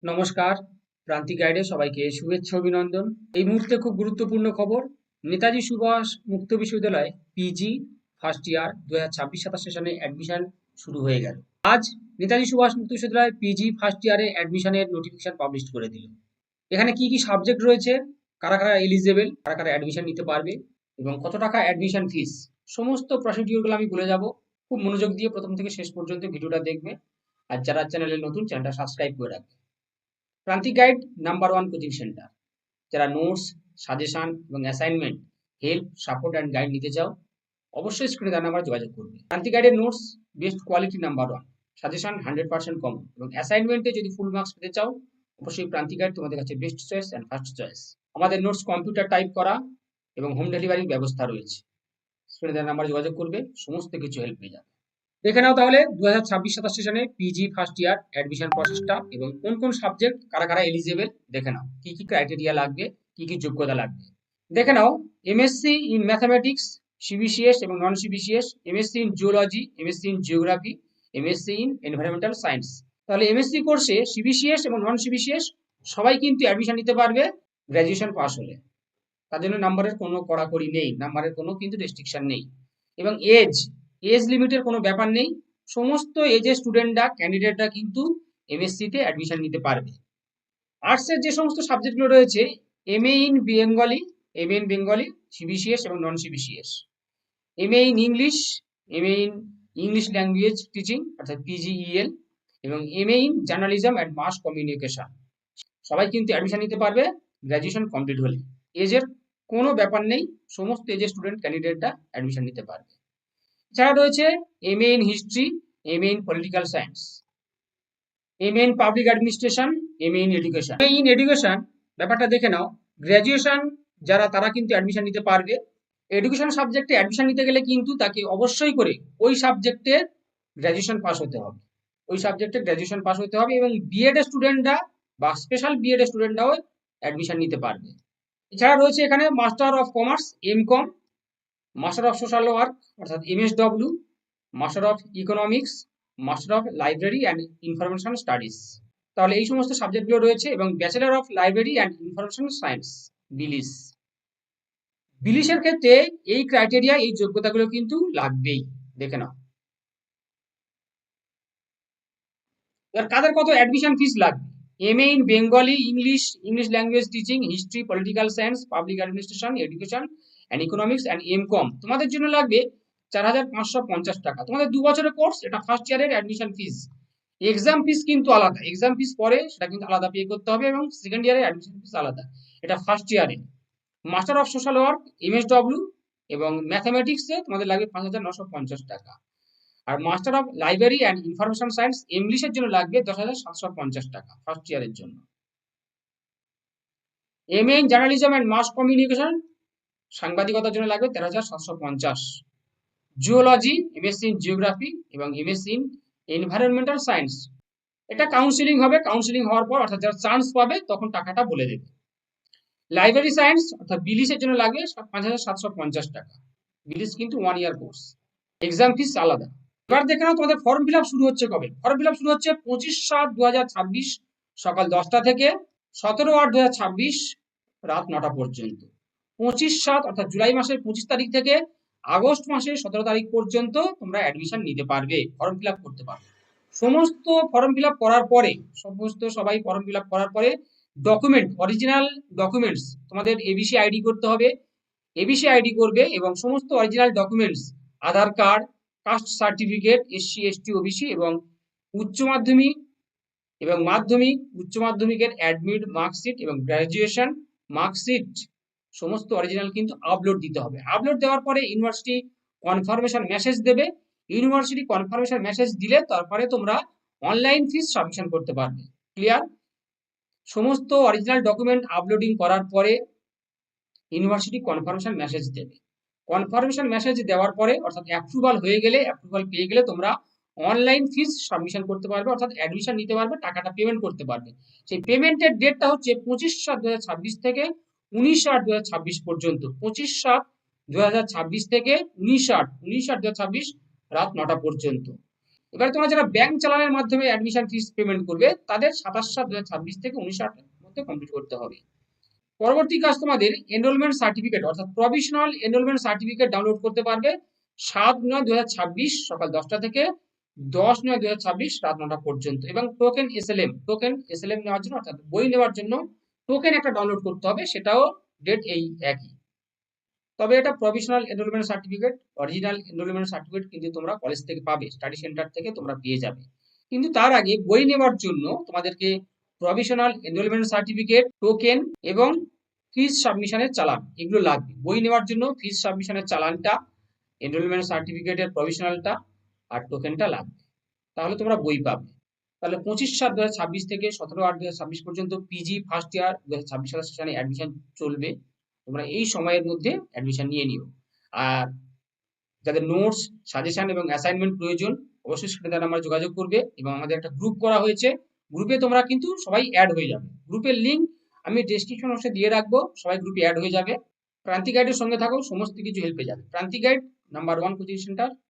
নমস্কার, প্রান্তিক গাইডে সবাইকে শুভেচ্ছা অভিনন্দন। এই মুহূর্তে খুব গুরুত্বপূর্ণ খবর। নেতাজি সুভাষ মুক্ত বিশ্ববিদ্যালয় পিজি ফার্স্ট ইয়ার 2026-27 সেশনে অ্যাডমিশন শুরু হয়ে গেল। আজ নেতাজি সুভাষ মুক্ত বিশ্ববিদ্যালয় পিজি ফার্স্ট ইয়ারে অ্যাডমিশনের নোটিফিকেশন পাবলিশ করে দিল। এখানে কি কি সাবজেক্ট রয়েছে, কারা কারা এলিজেবল, কারা কারা অ্যাডমিশন নিতে পারবে এবং কত টাকা অ্যাডমিশন ফিস, সমস্ত প্রসিডিওরগুলো আমি বলে যাব। খুব মনোযোগ দিয়ে প্রথম থেকে শেষ পর্যন্ত ভিডিওটা দেখবে। আর যারা চ্যানেলে নতুন, চ্যানেলটা সাবস্ক্রাইব করে রাখবে। প্রান্তিক গাইড নাম্বার 1 কোচিং সেন্টার। যারা নোটস, সাজেশন এবং assignment, help, support and guide নিতে চাও, অবশ্যই স্ক্রিনে দেওয়া নাম্বার যোগাযোগ করবে। প্রান্তিক গাইডের notes best quality number 1, suggestion 100% common এবং অ্যাসাইনমেন্টে যদি ফুল মার্কস পেতে চাও, অবশ্যই প্রান্তিক গাইড তোমাদের কাছে best choice and first choice. আমাদের নোটস কম্পিউটার টাইপ করা এবং হোম ডেলিভারির ব্যবস্থা রয়েছে। স্ক্রিনে দেওয়া নাম্বার যোগাযোগ করবে, সমস্ত কিছু হেল্প পেয়ে যাবে। দেখে নাও তাহলে 2026-27 সেশনে পিজি ফার্স্ট ইয়ার অ্যাডমিশন প্রসেসটা এবং কোন কোন সাবজেক্ট কারা কারা এলিজিবল। দেখে নাও কি কি ক্রাইটেরিয়া লাগবে, কি কি যোগ্যতা লাগবে। দেখে নাও এমএসসি ইন ম্যাথামেটিক্স, সিবিসিএস এবং non CBCS, MSc in geology, MSc in geography, MSc in environmental science. তাহলে এমএসসি কোর্সে সিবিসিএস এবং নন সিবিসিএস সবাই কিন্তু অ্যাডমিশন নিতে পারবে গ্র্যাজুয়েশন পাস হলে। তার জন্য নাম্বারের কোনো কড়াকড়ি নেই, নাম্বারের কোনো কিন্তু রেস্ট্রিকশন নেই। এবং এজ লিমিটের কোনো ব্যাপার নেই। সমস্ত এজের স্টুডেন্টরা, ক্যান্ডিডেটরা কিন্তু এমএসসিতে অ্যাডমিশন নিতে পারবে। আর্টসের যে সমস্ত সাবজেক্টগুলো রয়েছে, এমএ ইন বেঙ্গলি, সিবিসিএস এবং non CBCS, MA in English, MA in English language teaching অর্থাৎ পিজিইএল, এবং MA in journalism and mass communication, সবাই কিন্তু অ্যাডমিশন নিতে পারবে গ্র্যাজুয়েশন কমপ্লিট হলে। এজের কোনো ব্যাপার নেই, সমস্ত এজের স্টুডেন্ট ক্যান্ডিডেটরা অ্যাডমিশন নিতে পারবে। এছাড়া রয়েছে MA in history, MA in political science, MA in public administration, MA in education. MA in education ব্যাপারটা দেখে নাও। গ্র্যাজুয়েশন যারা, তারা কিন্তু অ্যাডমিশন নিতে পারবে। এডুকেশন সাবজেক্টে অ্যাডমিশন নিতে গেলে কিন্তু তাকে অবশ্যই করে ওই সাবজেক্টে গ্র্যাজুয়েশন পাস হতে হবে, ওই সাবজেক্টে গ্র্যাজুয়েশন পাস হতে হবে। এবং বিএড এর স্টুডেন্টরা বা স্পেশাল বিএড এর স্টুডেন্টরাও অ্যাডমিশন নিতে পারবে। এছাড়া রয়েছে এখানে master of commerce MCom, master of social work অর্থাৎ MSW, master of economics, master of library and information studies. তাহলে এই সমস্ত সাবজেক্টগুলো রয়েছে। এবং bachelor of library and information science, BLIS. বিলিসের ক্ষেত্রে এই ক্রাইটেরিয়া, এই যোগ্যতাগুলো কিন্তু লাগবেই। দেখে নাও এবার কাদের কত অ্যাডমিশন ফিস লাগবে। MA in Bengali, English language teaching, history, political science, public administration, education and economics and MCom, তোমাদের জন্য লাগবে 4,550 টাকা। তোমাদের 2 বছরের কোর্স, এটা ফার্স্ট ইয়ারের অ্যাডমিশন ফিস। এক্সাম ফিস কিন্তু আলাদা, এক্সাম ফিস পরে সেটা কিন্তু আলাদা পে করতে হবে, এবং সেকেন্ড ইয়ারের অ্যাডমিশন ফিস আলাদা। এটা ফার্স্ট ইয়ারে। Master of social work MSW এবং ম্যাথামেটিক্সে তোমাদের লাগবে 5,950 টাকা। আর master of library and information science ইংলিশের জন্য লাগবে 10,750 টাকা ফার্স্ট ইয়ারের জন্য। MA in journalism and mass communication, সাংবাদিকতার জন্য লাগবে 13,750। জিওলজি, এমএসসি ইন জিওগ্রাফি এবং এমএসসি ইন এনভায়রনমেন্টাল সায়েন্স, এটা কাউন্সিলিং হবে, কাউন্সিলিং হওয়ার পর অর্থাৎ যারা চান্স পাবে তখন টাকাটা বলে দেবে। লাইব্রেরি সায়েন্স অর্থাৎ বিলিসের জন্য লাগবে 5,750 টাকা। বিলিস কিন্তু 1 ইয়ার কোর্স, এক্সাম ফিস আলাদা। এবার দেখে নাও তোমাদের ফর্ম ফিল আপ শুরু হচ্ছে কবে। ফর্ম ফিল আপ শুরু হচ্ছে 25/7/2026 সকাল 10টা থেকে 17/8/2026 রাত 9টা পর্যন্ত। 25/7 অর্থাৎ জুলাই মাসের 25 তারিখ থেকে আগস্ট মাসের 17 তারিখ পর্যন্ত তোমরা অ্যাডমিশন নিতে পারবে, ফর্ম ফিল আপ করতে পারবে। সমস্ত ফর্ম ফিল আপ করার পরে, সবাই ফর্ম ফিল আপ করার পরে ডকুমেন্ট, অরিজিনাল ডকুমেন্টস, তোমাদের এবিসি আইডি করতে হবে, এবিসি আইডি করবে এবং সমস্ত original documents, Aadhaar card, caste certificate, SC ST OBC এবং উচ্চ মাধ্যমিক এবং মাধ্যমিক, উচ্চ মাধ্যমিকের অ্যাডমিট মার্কশিট এবং গ্র্যাজুয়েশন মার্কশিট, সমস্ত অরিজিনাল কিন্তু আপলোড দিতে হবে। আপলোড দেওয়ার পরে ইউনিভার্সিটি কনফার্মেশন মেসেজ দেবে। ইউনিভার্সিটি কনফার্মেশন মেসেজ দিলে তারপরে তোমরা অনলাইন ফিস সাবমিশন করতে পারবে। ক্লিয়ার? সমস্ত অরিজিনাল ডকুমেন্ট আপলোডিং করার পরে ইউনিভার্সিটি কনফার্মেশন মেসেজ দেবে। কনফার্মেশন মেসেজ দেওয়ার পরে অর্থাৎ অ্যাপ্রুভাল হয়ে গেলে, অ্যাপ্রুভাল পেয়ে গেলে তোমরা অনলাইন ফিস সাবমিশন করতে পারবে, অর্থাৎ অ্যাডমিশন নিতে পারবে, টাকাটা পেমেন্ট করতে পারবে। সেই পেমেন্টের ডেটটা হচ্ছে 25/7/2026 থেকে 19/8/2026 পর্যন্ত। 25/7/2026 থেকে 19/8/2026 রাত 9টা পর্যন্ত। এবারে তোমরা যারা ব্যাংক চালানের মাধ্যমে অ্যাডমিশন ফিস পেমেন্ট করবে তাদের 27/7/2026 থেকে 19/8 এর মধ্যে কমপ্লিট করতে হবে। পরবর্তী কাজ তোমাদের এনরোলমেন্ট সার্টিফিকেট অর্থাৎ প্রভিশনাল এনরোলমেন্ট সার্টিফিকেট ডাউনলোড করতে পারবে 7/9/2026 সকাল 10টা থেকে 10/9/2026 রাত 9টা পর্যন্ত। এবং টোকেন এসএলএম নেওয়ার জন্য অর্থাৎ বই নেওয়ার জন্য টোকেন একটা ডাউনলোড করতে হবে, সেটাও ডেট এই একই। তবে এটা provisional enrolment certificate, original enrolment certificate কিন্তু তোমরা কলেজ থেকে পাবে, স্টাডি সেন্টার থেকে তোমরা পেয়ে যাবে। কিন্তু তার আগে বই নেওয়ার জন্য তোমাদেরকে প্রভিশনাল এনরোলমেন্ট সার্টিফিকেট, টোকেন এবং ফিস সাবমিশনের চালান এগুলো লাগবে। বই নেওয়ার জন্য ফিস সাবমিশনের চালানটা, এনরোলমেন্ট সার্টিফিকেটের প্রভিশনালটা আর টোকেনটা লাগবে, তাহলে তোমরা বই পাবে। তাহলে 25/7/2026 থেকে 17/8/2026 পর্যন্ত পিজি ফার্স্ট ইয়ার 2026 সালের সেশনে অ্যাডমিশন চলবে। তোমরা এই সময়ের মধ্যে অ্যাডমিশন নিয়ে নিও। আর যাদের নোটস, সাজেশন এবং অ্যাসাইনমেন্ট প্রয়োজন অবশ্যই স্ক্রিনে দেওয়া নাম্বারে যোগাযোগ করবে। এবং আমাদের একটা গ্রুপ করা হয়েছে, গ্রুপে তোমরা কিন্তু সবাই অ্যাড হয়ে যাবে। গ্রুপের লিঙ্ক আমি ডেসক্রিপশন বক্সে দিয়ে রাখবো, সবাই গ্রুপে অ্যাড হয়ে যাবে। ক্রান্তি গাইডের সঙ্গে থাকো, সমস্ত কিছু হেল্প পেয়ে যাবে। ক্রান্তি গাইড নাম্বার 1 কোচিং সেন্টার।